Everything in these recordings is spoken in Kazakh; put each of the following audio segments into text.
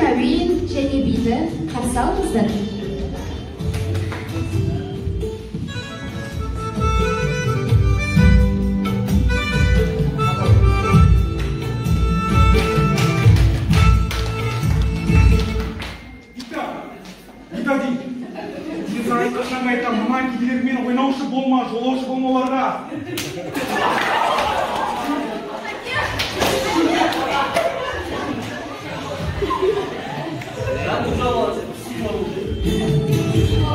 Mavin және Биді қарсы алыңыздар. Мына кедермен ойнаушы болма, жолаушы болмаларға.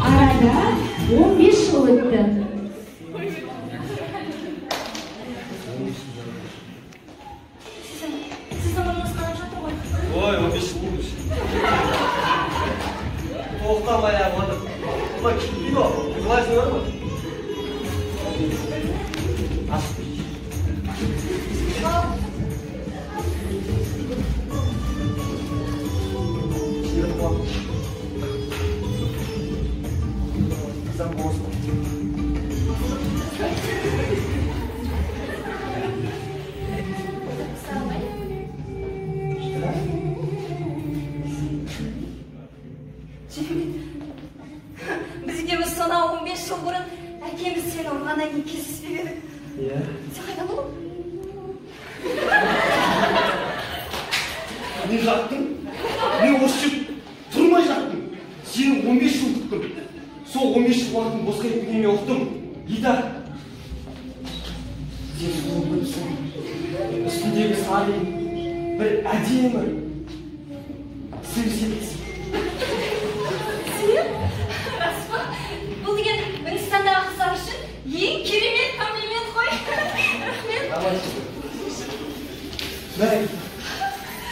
Arada 15 yıl öttü. Siz zamanınız kadar жатыр ғой. Ой, 15 жыл болды. Тоқтамай ағылдым. Бұлар кетпейді ғой. Классың бар ма? Ашып кетейін. Жіберіп қуамын. Қызам болсын. Біз екеуміз сонау 15 жыл бұрын әкеміз сені ұрғаннан кейін кездеспеп едік. Иә. Сен қайда болдың? Мен жаттым. Мен осы жерде тұрмай жаттым. Сені 15 жыл күттім. Сол 15 жыл уақытын босқа кетпегеніне ұқтым. Гита. Сен сұлу көріпсің. Үстіндегі сағын бір әдемі сыр секілсің. Рас па? Бұл деген Үндістандағы қыздар үшін ең керемет комплимент қой. Рахмет. Мәрі,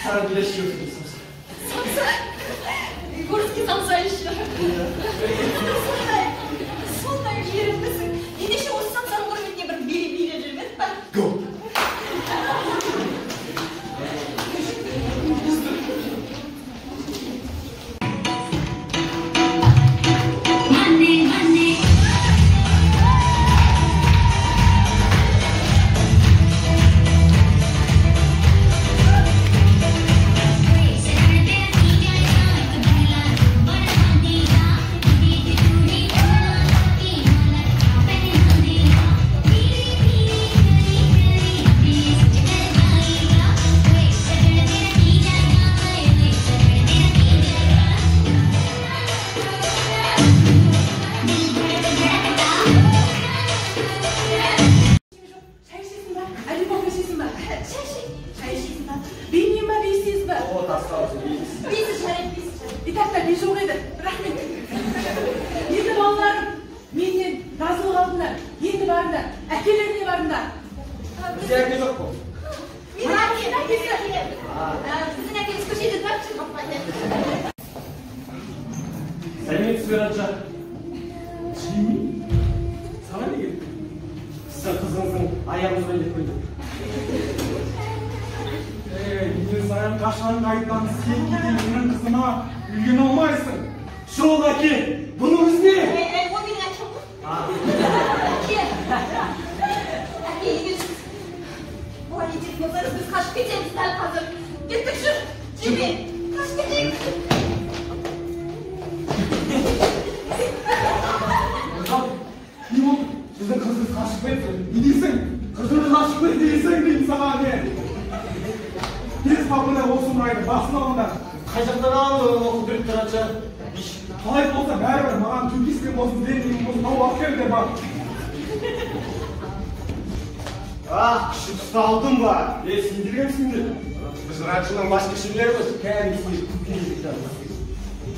саған келесі өтіп самса. Самса? Горский самса еще. Сондай жерімдісің. Ендеше осы самсаның құрметіне бір билеп жүрмеді па? Го! Сәлеметсіз бе Раджа? Жими? Саған не керек? Сіздің қызыңыздың аяғыңызға келіп қойды. Мен саған қашан қайтам, сен кейде менің қызыма үйлене алмайсың. Жол әке, бұныңыз не? Ол менің әкем ғой. Әке! Әке, егер бұлай ететін болсаңыз, біз қашып кетеміз дәл қазір. Кеттік жүр! Жиме! Қашып кетейік! Не болды? Біздің қызымыз қашып кетті. Не дейсің? Қызымыз қашып кетті дейсің деймін саған мен. Тез бабына осы мұрайды басын алыңдар. Қай жақтан оқып беріп Раджа? Қалай болса бәрібір маған түркиспен болсын, зеңгеймен болсын, тауып алып кел деп бар. Күші тұста алдым ба? Сендер кімсіңдер? Біз Раджаның бас кешілеріміз. Кәдімгідей күпкеге кетеміз.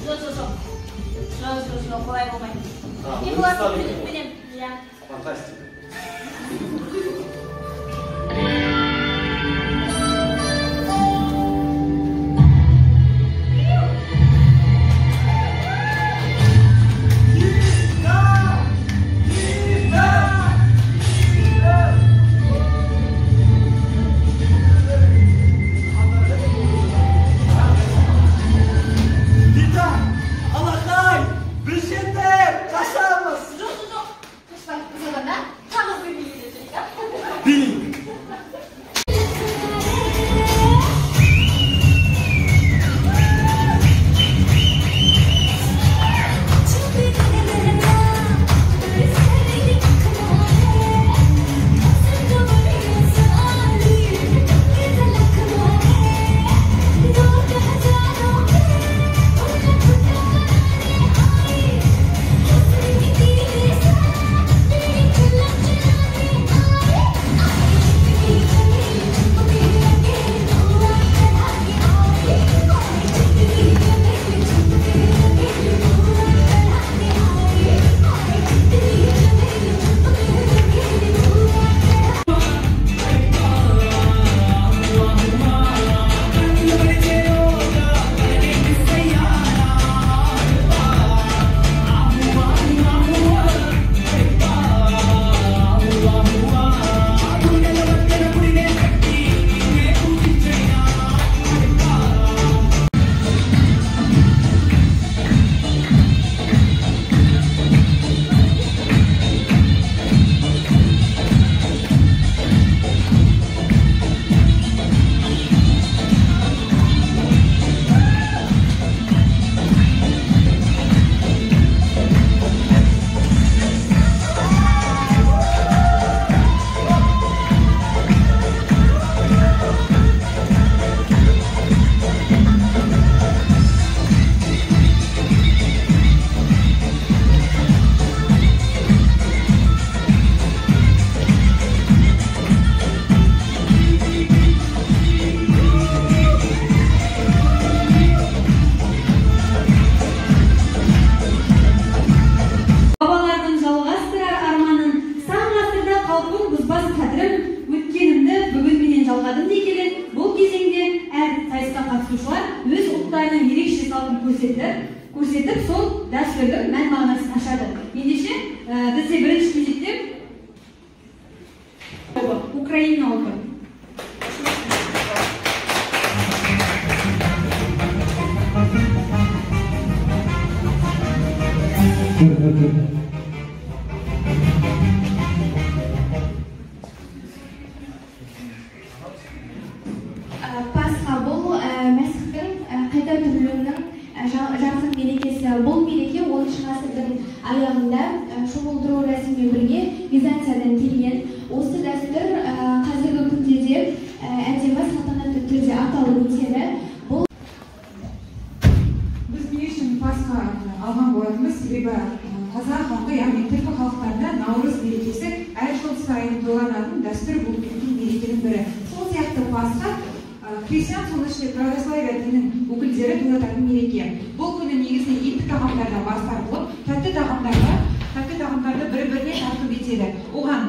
Жоқ, олай болмайды. Не болады, күдікпенен. Фантастика. Жоқ. Қашпайды, біз одан да тағы бір билеп салтын көрсетіп, сол дәстүрдің мән мағынасын ашады. Ендеше, бізде бірінші кезекте Украина отыр. Пасха бұл Мәсіхтің қайта түрілуінің жарқын мерекесі. Бұл мереке 10 ғасырдың аяғында шомылдыру рәсімімен бірге Византиядан келген. Осы дәстүр қазіргі күнде де әдемі салтанатты түрде аталып өтеді. Біз не үшін Пасха алған болатынбыз, себебі қазақ халқы, яғни түркі халықтарында Наурыз мерекесі әр жыл сайын тойланатын дәстүр болып кеткен мерекенің бірі. Сол сияқты Пасха христиан, соның ішінде православие дінінің өкілдері тойлататын мереке. Бұл күні негізінен етті тағамдардан бас тартылып, тәтті тағамдарды бір-біріне тартып етеді. Оған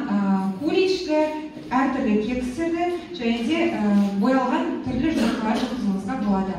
куличті, әртүрлі кекстерді және де боялған түрлі жұмыртқалар жатқызуыңызға болады.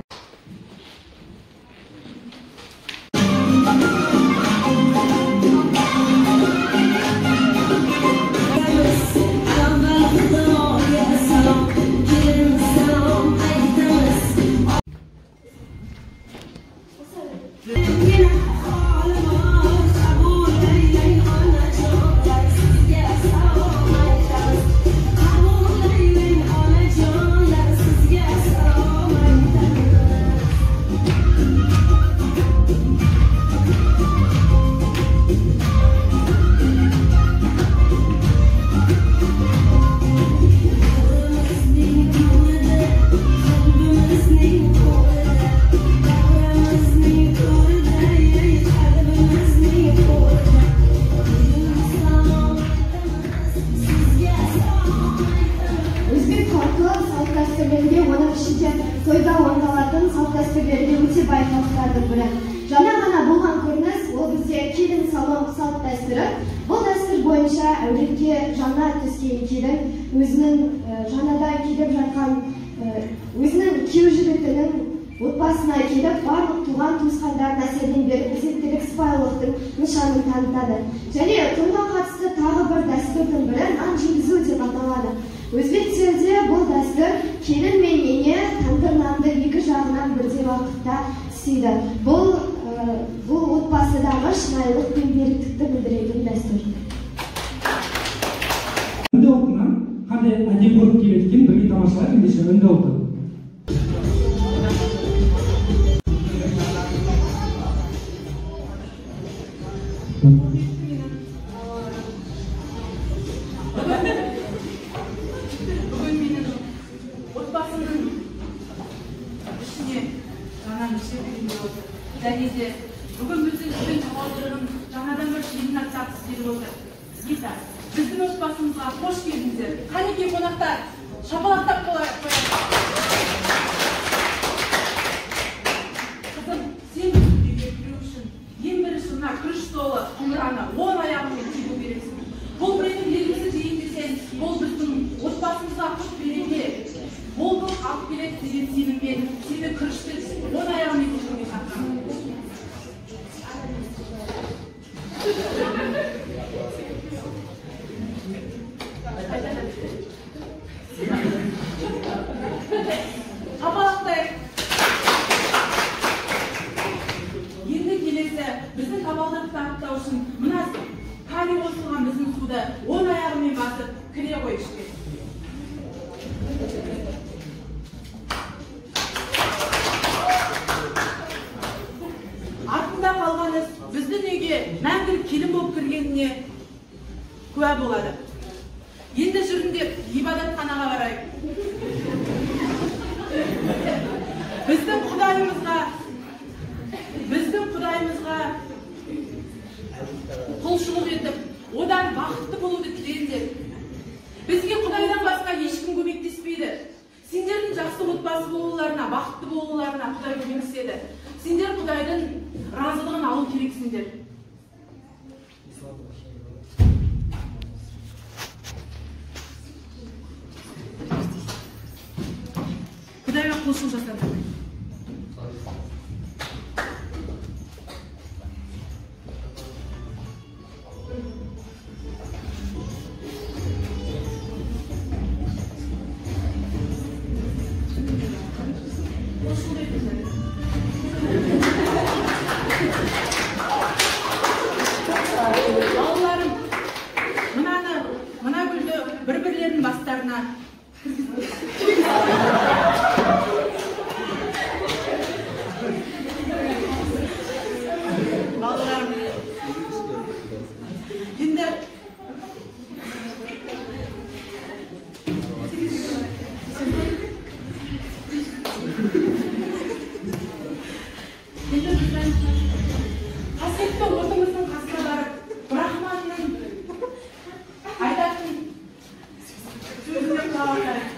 Тойда орындалатын салт дәстүрлерге өте бай халықтардың бірі. Жаңа ғана болған көрініс, ол бізде келін салу салт дәстүрі. Бұл дәстүр бойынша әулетке жаңа түскен келін өзінің жаңадан келіп жатқан өзінің күйеу жігітінің отбасына келіп, барлық туған туысқандарына сәлем беріп, ізеттілік, сыпайылықтың нышанын танытады. Және тойға қатысты тағы бір дәстүрдің бірі нан жегізу деп аталады. Өзбектерде бұл дәстүр келін мен ене тандыр нанды екі жағынан бірдей уақытта істейді. Бұл отбасыдағы шынайылық пен беріктікті білдіретін дәстүр. Үнді ұлтынан қандай әдеп болып келеткен бірге тамашалайық, ендеше үнді ұлты. Бүгін менің отбасымның ішіне жаңа мүше беріліп отыр. Және де бүгін біздің табалдырығын жаңадан бір жинақтап беріп отыр. Гита, біздің отбасымызға қош келдіңіздер. Қанекей қонақтар, шапалақтап қояйық. Қызым, сен үйге кіру үшін ең бірінші мына күріш толы құмыраны 10 аяғымен тебу керексің. Бұл менің белгісі дейін десең, бұл біздің отбасымызға құт береке, молдық алып келеді деген сеніммен сені күрішті 10 аяғымен тебуге шақырамын. Шапалақтайық. Енді келесі біздің табалдырықты аттау үшін мына кали қосылған біздің суды 10 аяғымен басып кіре қой ішке. Артында қалған іс біздің үйге мәңгілік келін болып кіргеніне куә болады. Енді жүріңдер, ибадатханаға барайық. Біздің Құдайымызға құлшылық етіп, одан бақытты болуды тілеңдер. Бізге Құдайдан басқа ешкім көмектеспейді. Сендердің жақсы отбасы болуларына, бақытты болуларына Құдай көмектеседі. Сендер Құдайдың разылығын алу керексіңдер. Құдайға құлшылық жасаңдар. Енді біздің қасиетті отымыздың қасына барып Брахманның айтатын сөзіне құлақ асайық.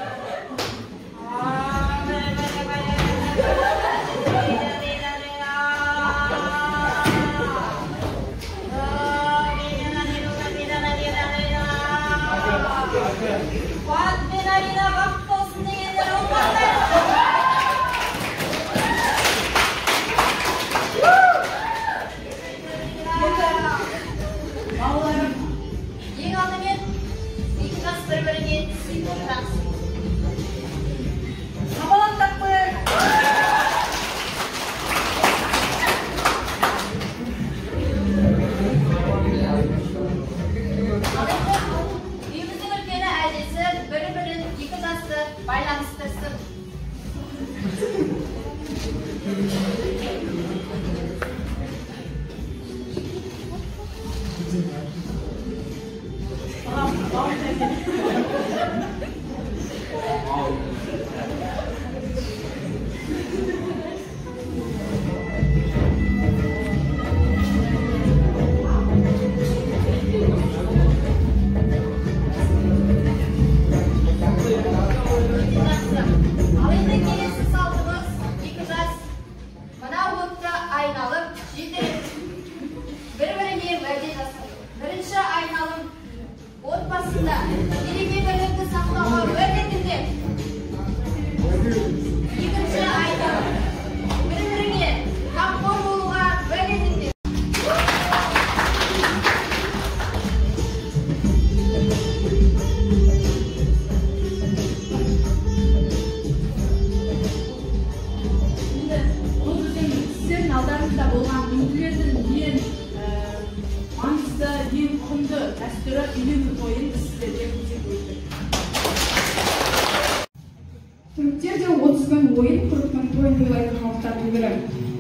Türkler de 30 gün oyun, 40 gün toyun toylайтын халықтардың бірі.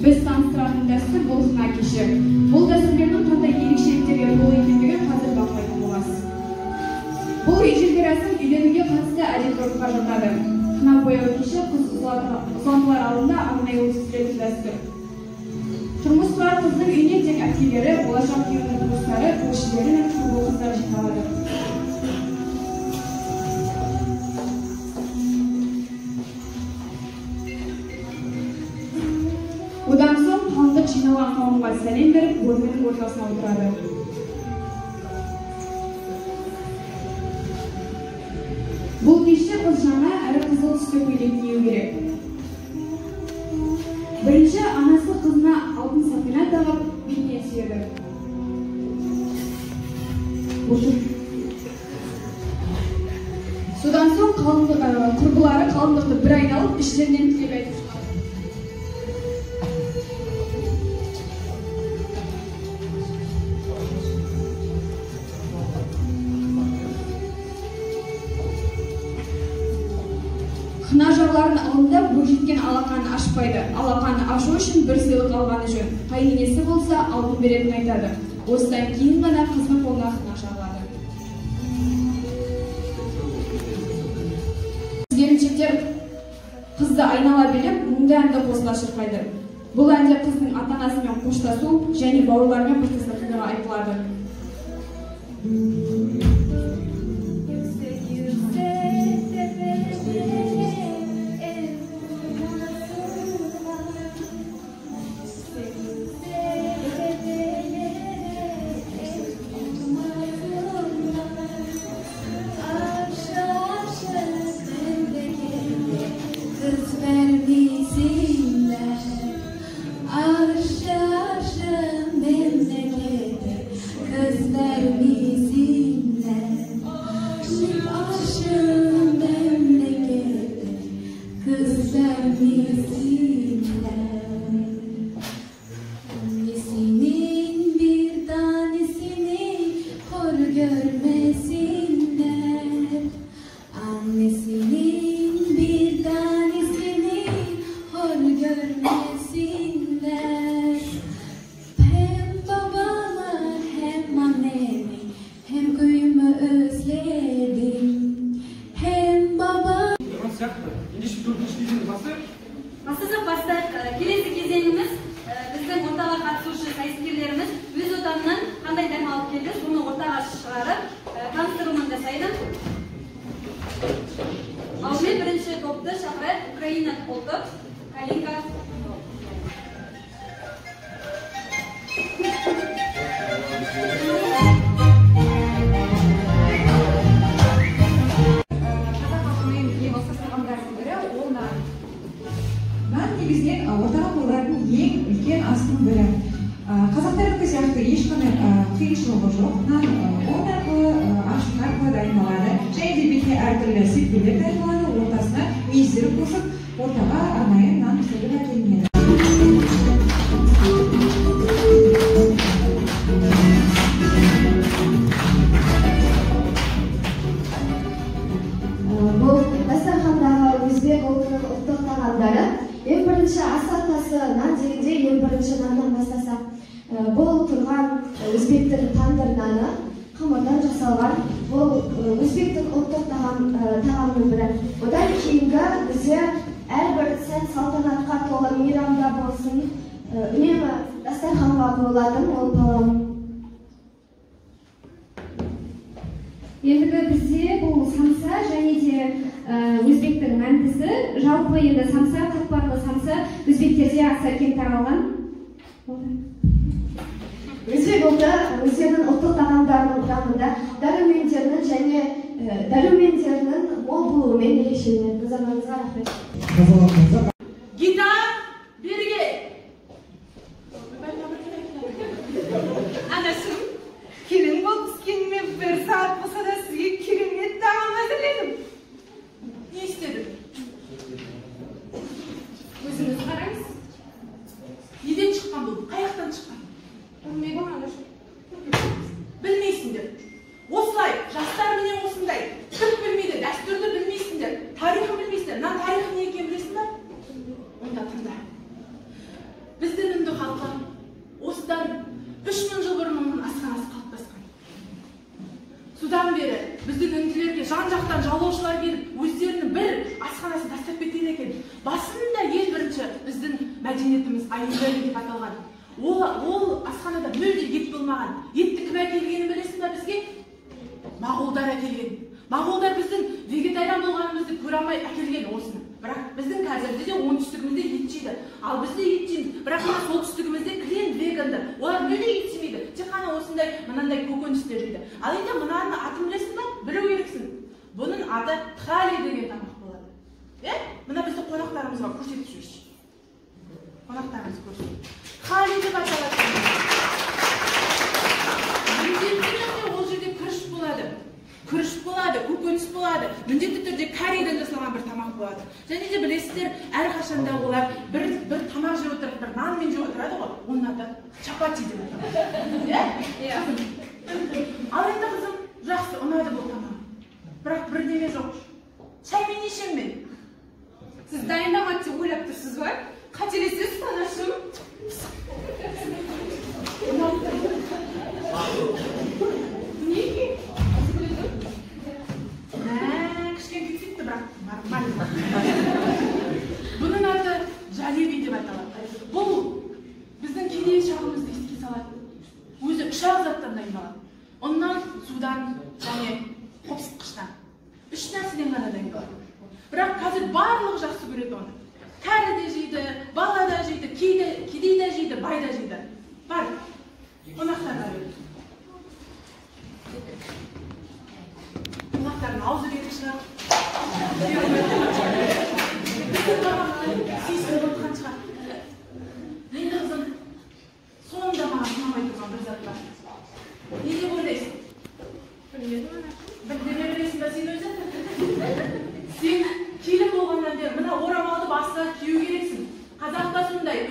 Біз таныстыратын дәстүр бұл хна кеші. Бұл дәстүрлердің қандай ерекшеліктерге толы екендігін қазір бақылайтын боласыз. Бұл ежелгі рәсім үйленуге қатысты әдет-ғұрыпқа жатады. Хна бояу кеші қыз ұзатылар алдында арнайы өткізілетін дәстүр. Тұрмыс құрар қыздың үйіне тек әпкелері, болашақ күйеуінің туыстары, көршілері мен құрбы қыздар жиналады. Одан соң қауымдық жиналған қауымға сәлем беріп, бөлменің ортасына отырады. Бұл кеште қыз жаңа әрі қызыл түсті көйлек кию керек. Бірінші анасы қызына алтын сақина тағып, бетіне сүйеді. Содан соң құрбылары қалыңдықты бір айналып, іштерінен тілек айтып шығады. Хна жарларын алдында бойжеткен алақанын ашпайды. Алақанын ашу үшін бір сыйлық алғаны жөн. Қайыненесі болса алтын беретінін айтады. Осыдан кейін ғана қыздың қолына хна жағылады. Келіншектер қызды айнала билеп, мұңды әнді қосыла шырқайды. Бұл әнде қыздың ата-анасымен қоштасу және бауырларымен қоштасатындығы айтылады. Қазақтардікі сияқты ешқандай қиыншылығы жоқ. Нан он арқылы, ашық арқылы дайындалады. Және де бетіне әртүрлі сепкелер дайындалады. Ортасына мейіздер қосып, ортаға арнайы нан тігіп әкелінеді. Бұл дастархандағы өзбек ұлтының ұлттық тағамдары. Ең бірінші асатасы нан дегенде ең бірінші наннан бастасақ. Бұл тұрған өзбектің тандыр наны, қамырдан жасалған. Бұл өзбектің ұлттық тағамының бірі. Одан кейінгі бізде әрбір сән салтанатқа толы мейрамда болсын, үнемі дастарханға қойылатын ол палау. Ендігі бізде бұл самса және де өзбектің мәндісі. Жалпы енді самса, қатпарлы самса өзбектерде аса кең таралған. Өзбек ұлты өздерінің ұлттық тағамдарының құрамында дәрумендерінің мол болуымен ерекшеленеді. Назарыңызға рахмет. Гита, бері кел. Анашым, келін болып түскеніме бір сағат болса да сізге керемет тағам әзірледім. Не істедің? Өзіңіз қараңыз. Неден шыққан бұл? Қаяқтан шыққан? Білмеймін, анашым. Білмейсіңдер. Осылай, жастар менен осындай. Түрк білмейді, дәстүрді білмейсіңдер. Тарихын білмейсіңдер. Мына тарихы не екенін білесің бе? Онда тыңда. Біздің үнді халқы осыдан 3000 жыл бұрын оның асханасы қалыптасқан. Содан бері біздің үнділерге жан-жақтан жаулаушылар келіп, өздерінің бір асханасын тастап кеткен екен. Басында ең бірінші біздің мәдениетіміз айызбай деп аталған. Ол асханада мүлде ет болмаған. Етті кім әкелгенін білесің бе бізге? Моғолдар әкелген. Моғолдар біздің вегетариан болғанымызды көре алмай әкелген осыны. Бірақ біздің қазірде де оңтүстігімізде ет жейді. Ал бізде ет жейміз. Бірақ солтүстігімізде клиен вегандар. Олар мүлде ет жемейді. Тек қана осындай мынандай көкөністер жейді. Ал енді мынаның атын білесің бе? Білу керексің. Бұның аты тхали деген тамақ болады. Мына бізді қонақтарымызға көрсетіп жүрші. Қонақтарымыз көрсін. Тхали деп аталады. Ол жерде күріш болады. Күріш болады, көкөніс болады. Міндетті түрде кариден жасалған бір тамақ болады. Және де білесіздер, әрқашанда олар бір тамақ жеп отырып, бір нанмен жеп отырады ғой. Оның аты чапати деп аталады. Ал енді қызым, жақсы, ұнады бұл тамақ. Бірақ бірдеме жоқ. Шаймен не ішемін? Сіз дайындамады деп ойлап тұрсыз ба? Қателесесіз, анашым. Неге? Кішкен кетті, бірақ нормально. Бұның аты жалеби деп аталады. Бұл біздің кедей шағымызды еске салады. Өзі 3 заттан дайындалады. Оннан судан және қопсытқыштан. 3 нәрседен ғана дайындалады. Бірақ қазір барлығы жақсы көреді оны. Кәрі де жейді, бала да жейді, кедей де жейді, бай да жейді. Бар, қонақтарға береді. Қонақтардың аузы кетіп шығар. Сүйістіріп отқан шығар. Енді қызым, соңында маған ұнамай тұрған бір зат бар. Не деп ойлайсың? Білдеме білесің ба сен өзі? Сен келін болғаннан бері мына орамалды басына кию керексің. Қазақта сондай